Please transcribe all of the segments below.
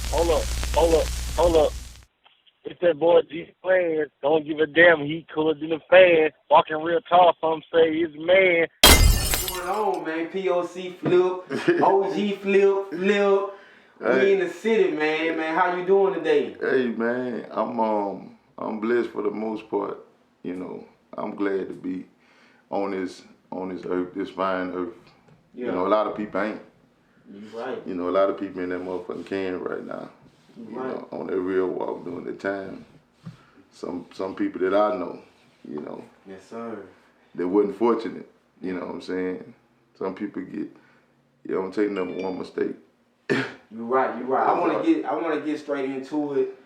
Hold up, hold up, hold up. It's that boy G Plans. Don't give a damn. He cooler than a fan. Walking real tall. Some say he's a man. What's going on, man? POC Flip, OG Flip. We in the city, man. Man, how you doing today? Hey man, I'm blessed for the most part. You know, I'm glad to be on this earth, this fine earth. Yeah. You know, a lot of people ain't. You right. You know, a lot of people in that motherfucking can right now. You Right. know, on their real walk during the time. Some people that I know, you know, Yes, sir. they wasn't fortunate. You know what I'm saying? Some people get, you don't take number one mistake. You right. I wanna get straight into it.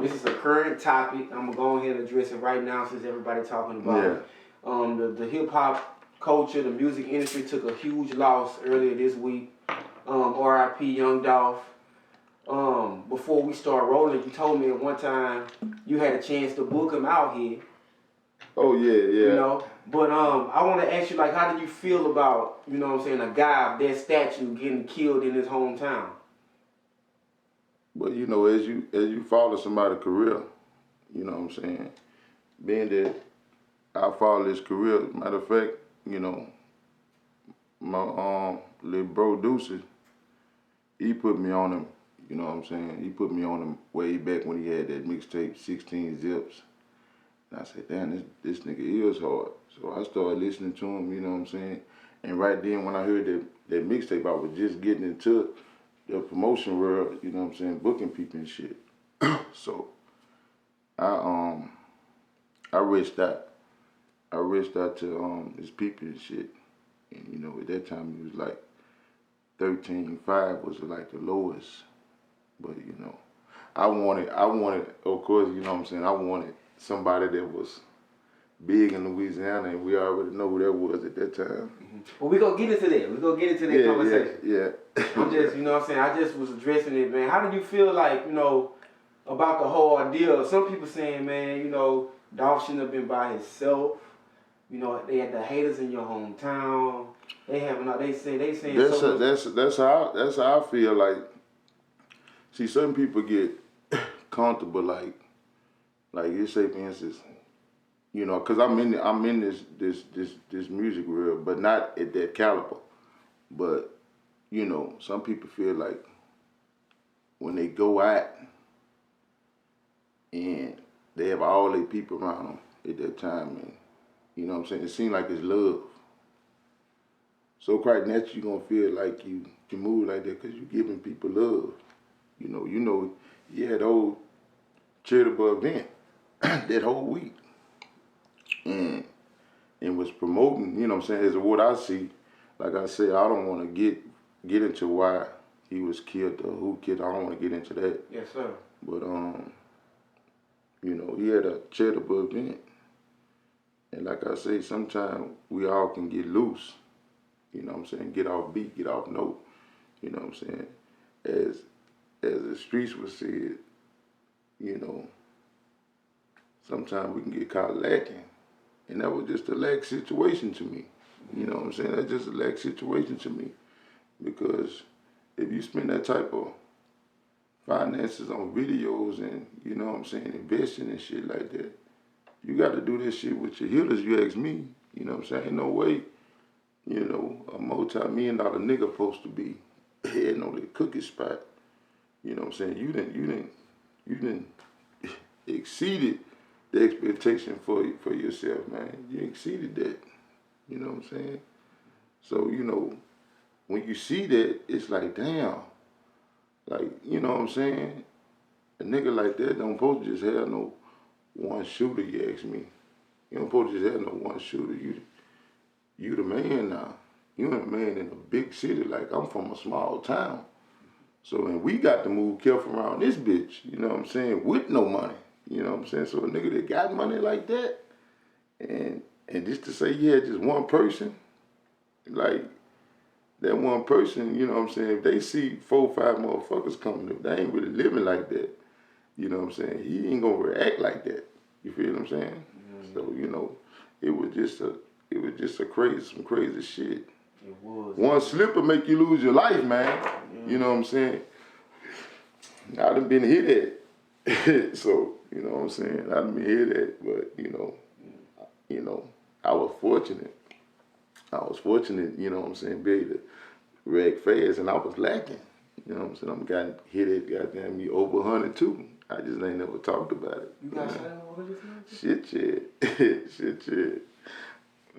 This is a current topic. I'm gonna go ahead and address it right now since everybody talking about it. The hip hop culture, the music industry took a huge loss earlier this week. R.I.P. Young Dolph. Before we start rolling, you told me at one time you had a chance to book him out here. Oh yeah. You know, but I want to ask you, like, how do you feel about, you know what I'm saying, a guy of that stature getting killed in his hometown? But you know, as you follow somebody's career, you know what I'm saying, being that I follow his career, matter of fact, you know, my little bro Deuces, he put me on him, you know what I'm saying? He put me on him way back when he had that mixtape 16 Zips. And I said, damn, this nigga is hard. So I started listening to him, you know what I'm saying? And right then when I heard that mixtape, I was just getting into the promotion world, you know what I'm saying, booking people and shit. So I reached out. I reached out to his people and shit. And you know, at that time it was like 13.5 was like the lowest. But you know, I wanted, of course, you know what I'm saying, I wanted somebody that was big in Louisiana, and we already know who that was at that time. Well, we're going to get into that. We're going to get into that conversation. Yeah. I'm just, you know what I'm saying, I just was addressing it, man. How did you feel like, you know, about the whole ordeal? Some people saying, man, you know, Dolph shouldn't have been by himself. You know, they had the haters in your hometown. They saying that's how I feel. Like, see, certain people get comfortable, like you say, for instance, you know, cause I'm in this music world, but not at that caliber. But you know, some people feel like when they go out and they have all their people around them at that time, and you know what I'm saying, it seems like it's love. So quite naturally, you're gonna feel like you can move like that because you're giving people love. You know, you had the whole charitable event that whole week, and was promoting. You know what I'm saying? As what I see, like I said, I don't want to get into why he was killed or who killed. I don't want to get into that. Yes, sir. But you know, he had a charitable event, and like I say, sometimes we all can get loose. You know what I'm saying? Get off beat, get off note. You know what I'm saying? As the streets would say it, you know, sometimes we can get caught lacking. And that was just a lack situation to me. You know what I'm saying? That's just a lack situation to me. Because if you spend that type of finances on videos and, you know what I'm saying, investing and shit like that, you got to do that shit with your healers, you ask me. You know what I'm saying? Ain't no way, you know, a multi-million-dollar nigga supposed to be heading on the cookie spot. You know what I'm saying? You didn't exceeded the expectation for yourself, man. You exceeded that. You know what I'm saying? So, you know, when you see that, it's like, damn. Like, you know what I'm saying? A nigga like that don't supposed to just have no one shooter, you ask me. You don't supposed to just have no one shooter. You the man now. You ain't a man in a big city. Like, I'm from a small town. So, and we got to move careful around this bitch, you know what I'm saying, with no money. You know what I'm saying? So a nigga that got money like that, and just to say you had just one person, like, that one person, you know what I'm saying, if they see 4 or 5 motherfuckers coming, if they ain't really living like that, you know what I'm saying, he ain't gonna react like that. You feel what I'm saying? Mm-hmm. So, you know, it was just some crazy shit. It was. One slip will make you lose your life, man. You know what I'm saying? I done been hit at. So, you know what I'm saying? I done been hit at, but, you know, I was fortunate. You know what I'm saying, be able to react fast, and I was lacking. You know what I'm saying? I'm got hit at goddamn me over 100 too. I just ain't never talked about it. You got shot over 100 times? Shit. You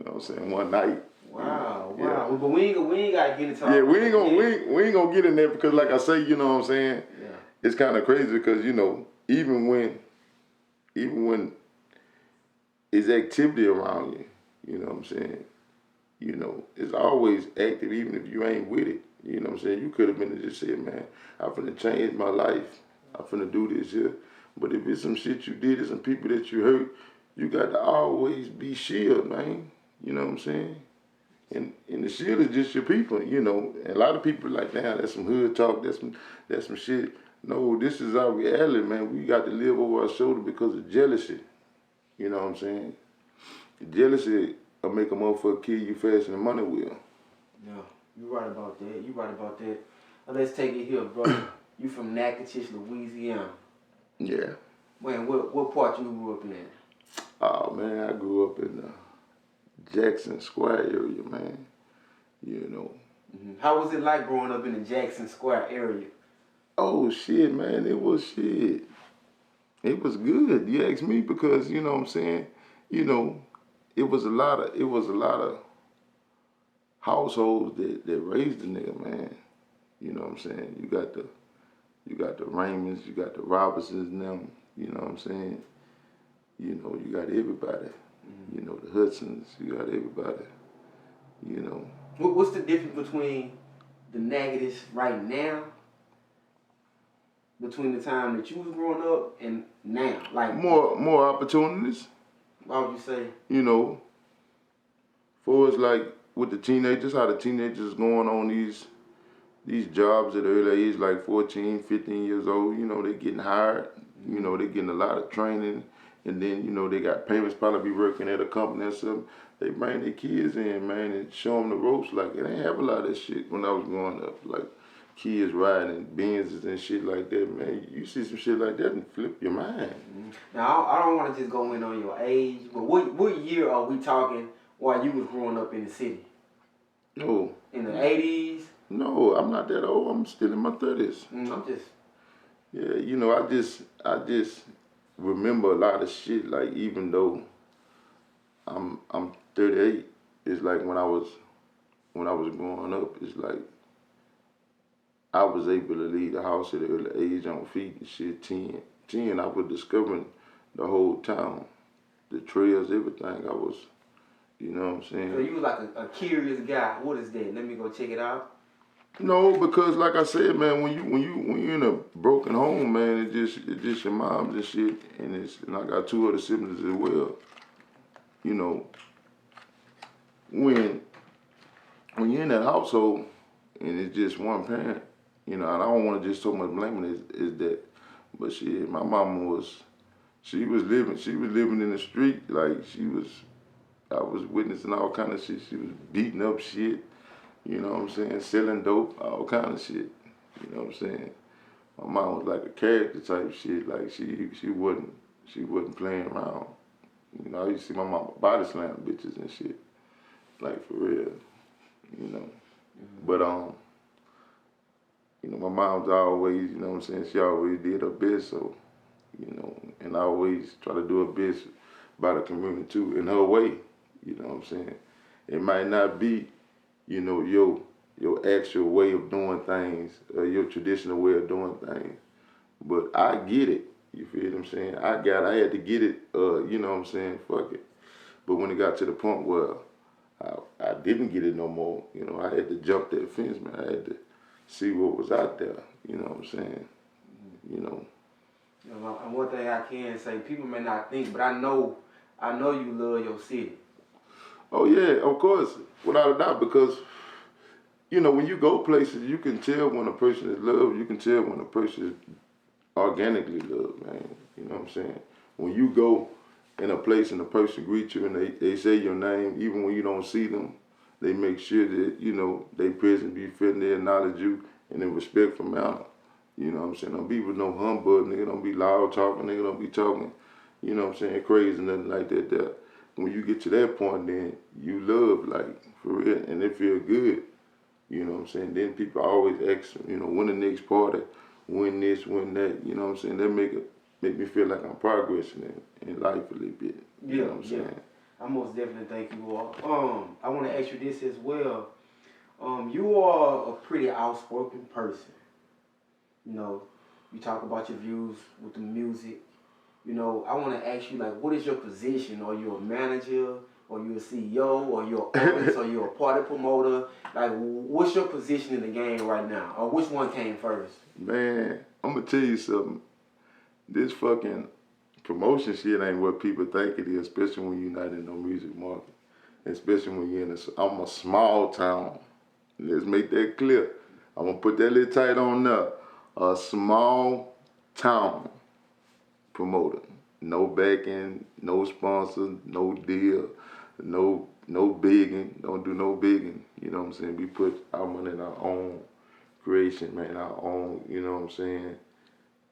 know what I'm saying? One night. Wow. Yeah. But we ain't gotta get into all Yeah, we ain't gonna get in there because, like I say, you know what I'm saying? Yeah. It's kind of crazy because, you know, even when it's activity around you, you know what I'm saying? You know, it's always active even if you ain't with it. You know what I'm saying? You could have been to just say, man, I'm finna change my life. I'm finna do this here. But if it's some shit you did or some people that you hurt, you got to always be shield, man. You know what I'm saying? And the shield is just your people, you know. And a lot of people like, damn, that's some hood talk, that's some shit. No, this is our reality, man. We got to live over our shoulder because of jealousy. You know what I'm saying? Jealousy will make a motherfucker kill you faster than money will. No, you right about that. Now let's take it here, brother. You from Natchitoches, Louisiana. Yeah. Man, what part you grew up in? Oh, man, I grew up in the Jackson Square area, man. You know. Mm-hmm. How was it like growing up in the Jackson Square area? Oh, shit, man, it was shit. It was good. You ask me because, you know what I'm saying, you know, it was a lot of households that raised the nigga, man. You know what I'm saying? You got the Raymonds, you got the Robertsons and them, you know what I'm saying? You know, you got everybody. Mm-hmm. You know, the Hudsons, you got everybody. You know. What's the difference between the negatives right now, between the time that you was growing up and now? Like more opportunities. Why would you say? You know, for us, like with the teenagers, how the teenagers going on these jobs at an early age, like 14, 15 years old, you know, they getting hired, you know, they getting a lot of training, and then, you know, they got parents probably be working at a company or something. They bring their kids in, man, and show them the ropes. Like, it ain't have a lot of that shit when I was growing up. Like, kids riding Benzes and shit like that, man. You see some shit like that and flip your mind. Mm-hmm. Now, I don't want to just go in on your age, but what year are we talking while you was growing up in the city? No. In the 80s? No, I'm not that old. I'm still in my 30s. I'm just... Yeah, you know, I just remember a lot of shit. Like, even though I'm 38, it's like when I was growing up, it's like I was able to leave the house at an early age on feet and shit. 10, I was discovering the whole town, the trails, everything. I was, you know what I'm saying? So you was like a curious guy. What is that? Let me go check it out. No, because like I said, man, when you in a broken home, man, it's just your mom's and shit, and I got 2 other siblings as well. You know, when you're in that household and it's just one parent, you know, and I don't want to just so much blame it is that, but shit, my mama she was living in the street, like I was witnessing all kind of shit. She was beating up shit. You know what I'm saying? Selling dope, all kind of shit. You know what I'm saying? My mom was like a character type shit. Like she wasn't playing around. You know, I used to see my mama body slam bitches and shit. Like for real. You know. Mm-hmm. But you know, my mom's always, you know what I'm saying, she always did her best, so, you know, and I always try to do her best by the community too, in her way. You know what I'm saying? It might not be, you know, your actual way of doing things, your traditional way of doing things. But I get it. You feel what I'm saying? I had to get it, you know what I'm saying, fuck it. But when it got to the point where I didn't get it no more, you know, I had to jump that fence, man. I had to see what was out there, you know what I'm saying? You know. And one thing I can say, people may not think, but I know you love your city. Oh yeah, of course, without a doubt, because you know, when you go places, you can tell when a person is loved. You can tell when a person is organically loved, man. You know what I'm saying? When you go in a place and a person greets you and they say your name, even when you don't see them, they make sure that, you know, they present, be friendly, acknowledge you in a respectful manner. You know what I'm saying? Don't be with no humbug, nigga. Don't be loud talking, nigga. Don't be talking, you know what I'm saying, crazy, nothing like that. When you get to that point, then you love, like, for real, and it feel good. You know what I'm saying? Then people always ask, you know, when the next party, when this, when that, you know what I'm saying? That make me feel like I'm progressing in life a little bit. You know what I'm saying? I most definitely think you are. I want to ask you this as well. You are a pretty outspoken person. You know, you talk about your views with the music. You know, I want to ask you, like, what is your position? Are you a manager? Or you a CEO? Or you an artist? Or you a party promoter? Like, what's your position in the game right now? Or which one came first? Man, I'm going to tell you something. This fucking promotion shit ain't what people think it is, especially when you're not in no music market. Especially when you're I'm a small town. Let's make that clear. I'm going to put that little tight on there. A small town promoter. No backing, no sponsor, no deal, no bigging. Don't do no bigging. You know what I'm saying? We put our money in our own creation, man, our own, you know what I'm saying,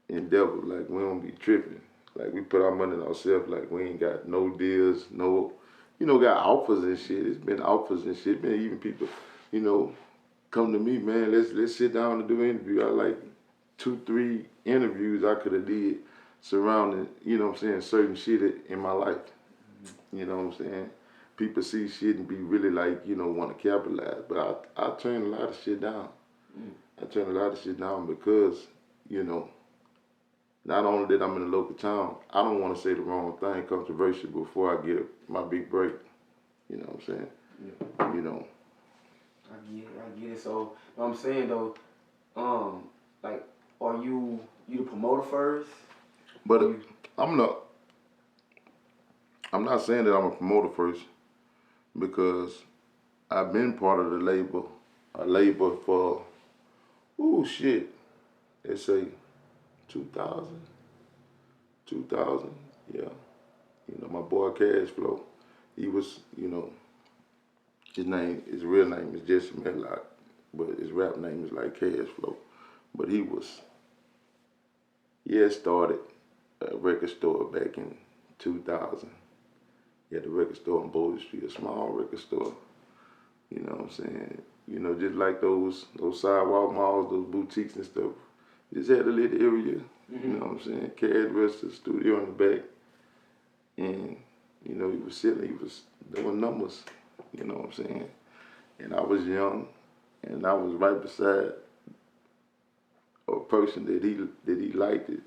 endeavor. Like, we don't be tripping. Like, we put our money in ourselves. Like, we ain't got no deals, no, you know, got offers and shit. It's been offers and shit. Been even people, you know, come to me, man, let's sit down and do an interview. I like 2-3 interviews I could have did surrounding, you know what I'm saying, certain shit in my life. You know what I'm saying? People see shit and be really like, you know, want to capitalize. But I turn a lot of shit down. I turn a lot of shit down because, you know, not only that I'm in a local town, I don't want to say the wrong thing controversial before I get my big break. You know what I'm saying? Yeah. You know. I get it. So, what I'm saying though, like, are you the promoter first? But I'm not saying that I'm a promoter first because I've been part of the labor for, let's say 2000, yeah. You know, my boy Cash Flow, he was, you know, his real name is Jesse Medlock, but his rap name is like Cash Flow. But he had started a record store back in 2000. He had a record store on Boyz Street, a small record store. You know what I'm saying? You know, just like those sidewalk malls, those boutiques and stuff. Just had a little area, you know what I'm saying? Cash Register studio in the back. And, you know, he was doing numbers, you know what I'm saying? And I was young, and I was right beside a person that he liked it,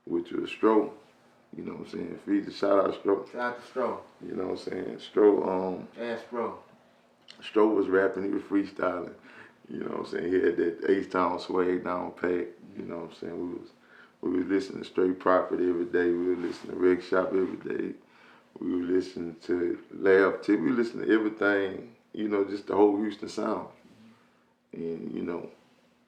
which was Stro. You know what I'm saying? Feed shout out Stro. Shout out to Stro. You know what I'm saying? Stro, Stro. Stro was rapping, he was freestyling. You know what I'm saying? He had that H-Town swag down pat. You know what I'm saying? We was listening to Straight Profit every day. We were listening to Reg Shop every day. We were listening to Laugh Tip. We were listening to everything, you know, just the whole Houston sound. And, you know,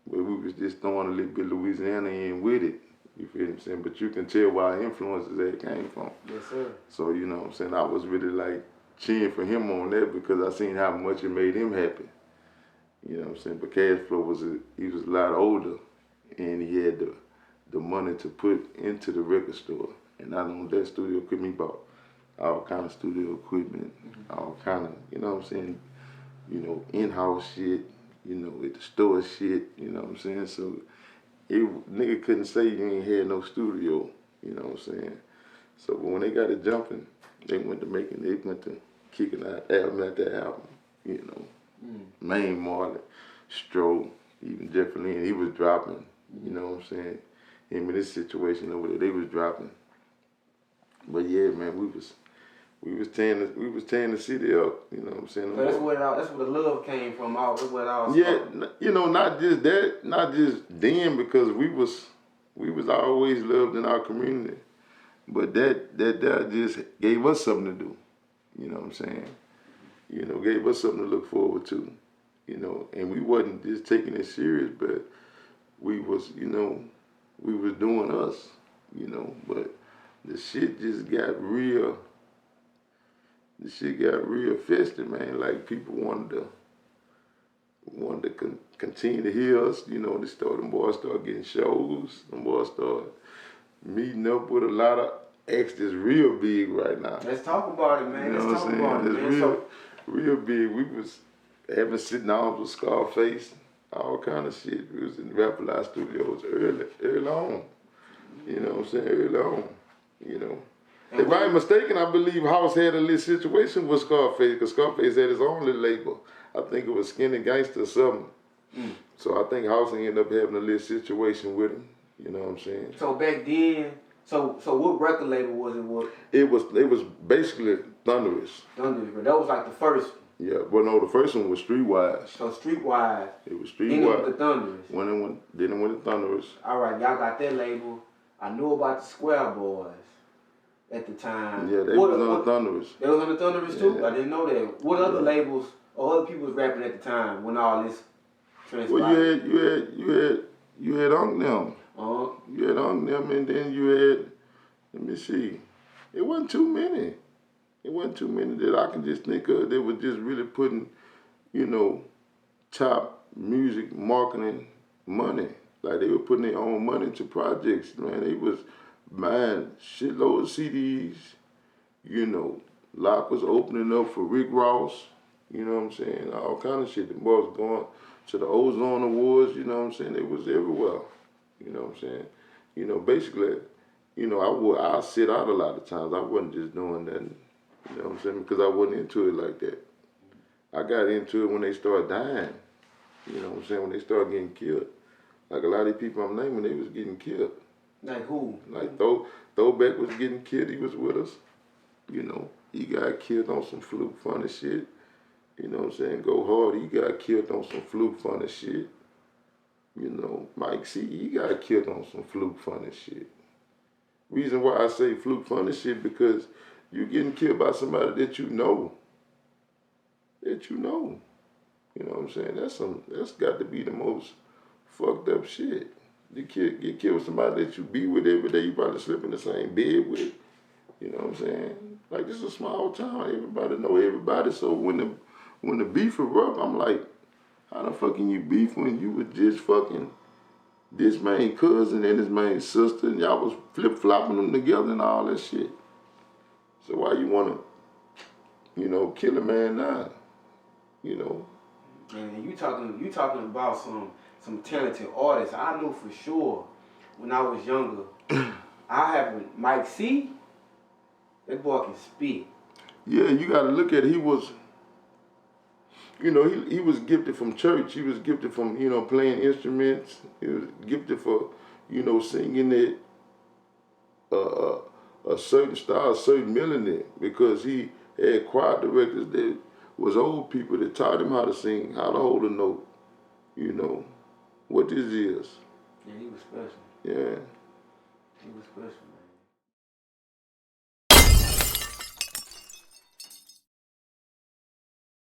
we was just throwing a little bit of Louisiana in with it. You feel what I'm saying? But you can tell where our influences that came from. Yes, sir. So, you know what I'm saying? I was really like cheering for him on that because I seen how much it made him happy. You know what I'm saying? But Cash Flow he was a lot older, and he had the money to put into the record store. And not only that, studio equipment, he bought all kind of studio equipment, all kind of, you know what I'm saying, you know, in-house shit, you know, at the store shit, you know what I'm saying? So nigga couldn't say you ain't had no studio, you know what I'm saying? So when they got it jumping, they went to kicking out album after album, you know. Main Marley, Stro, even Jeff Lynne, he was dropping, you know what I'm saying? Him in this situation over there, they was dropping. But yeah, man, we was tearing the city up, you know what I'm saying? So that's where the love came from. That's where it all started. Yeah, you know, not just that, not just then, because we was always loved in our community. But that just gave us something to do, you know what I'm saying? You know, gave us something to look forward to, you know, and we wasn't just taking it serious, but we was doing us, you know, but the shit got real festive, man. Like people wanted wanted to continue to hear us. You know, them boys started getting shows. Them boys started meeting up with a lot of acts that's real big right now. Let's talk about it, man. You know Let's talk about it, man. Real big. We was having sit downs with Scarface, all kind of shit. We was in Rap Live Studios early on. You know what I'm saying? Early on. You know. And if I ain't mistaken, I believe House had a little situation with Scarface, because Scarface had his own little label. I think it was Skinny Gangster or something. So I think House ended up having a little situation with him. You know what I'm saying? So back then, so what record label was it? What? It was basically Thunderous. Thunderous, but that was like the first. Yeah, well no, the first one was Streetwise. So Streetwise. It was Streetwise. Then it went to Thunderous. Then it went to Thunderous. All right, y'all got that label. I knew about the Square Boys at the time. Yeah, they was on the Thunderous. They was on the Thunderous too? Yeah. I didn't know that. What other labels or other people was rapping at the time when all this transpired? Well, you had Unk them. You had Unk them, and then you had, let me see, it wasn't too many. It wasn't too many that I can just think of. They were just really putting, you know, top music marketing money. Like they were putting their own money into projects, man. They was buying shitload of CDs. You know, Lock was opening up for Rick Ross. You know what I'm saying? All kind of shit. The boys was going to the Ozone Awards. You know what I'm saying? They was everywhere. You know what I'm saying? You know, basically, you know, I sit out a lot of times. I wasn't just doing nothing. You know what I'm saying? Because I wasn't into it like that. I got into it when they started dying. You know what I'm saying? When they started getting killed. Like a lot of people I'm naming, they was getting killed. Like who? Like Throwback was getting killed. He was with us. You know, he got killed on some fluke funny shit. You know what I'm saying? Go Hard, he got killed on some fluke funny shit. You know, Mike C, he got killed on some fluke funny shit. Reason why I say fluke funny shit, because you getting killed by somebody that you know. That you know. You know what I'm saying? That's got to be the most fucked up shit. You get killed with somebody that you be with every day, you probably sleep in the same bed with. You know what I'm saying? Like, this is a small town. Everybody know everybody. So when the beef erupt, I'm like, how the fuck can you beef when you was just fucking this man's cousin and his man's sister, and y'all was flip-flopping them together and all that shit? So why you wanna, you know, kill a man now? You know? And you talking about some talented artists. I knew for sure when I was younger. I haven't Mike C. That boy can spit. Yeah, you gotta look at it. He was, you know, he was gifted from church. He was gifted from, you know, playing instruments. He was gifted for, you know, singing it a certain style, a certain melody, because he had choir directors that was old people that taught him how to sing, how to hold a note, you know, what this is. Yeah, he was special. Yeah. He was special, man.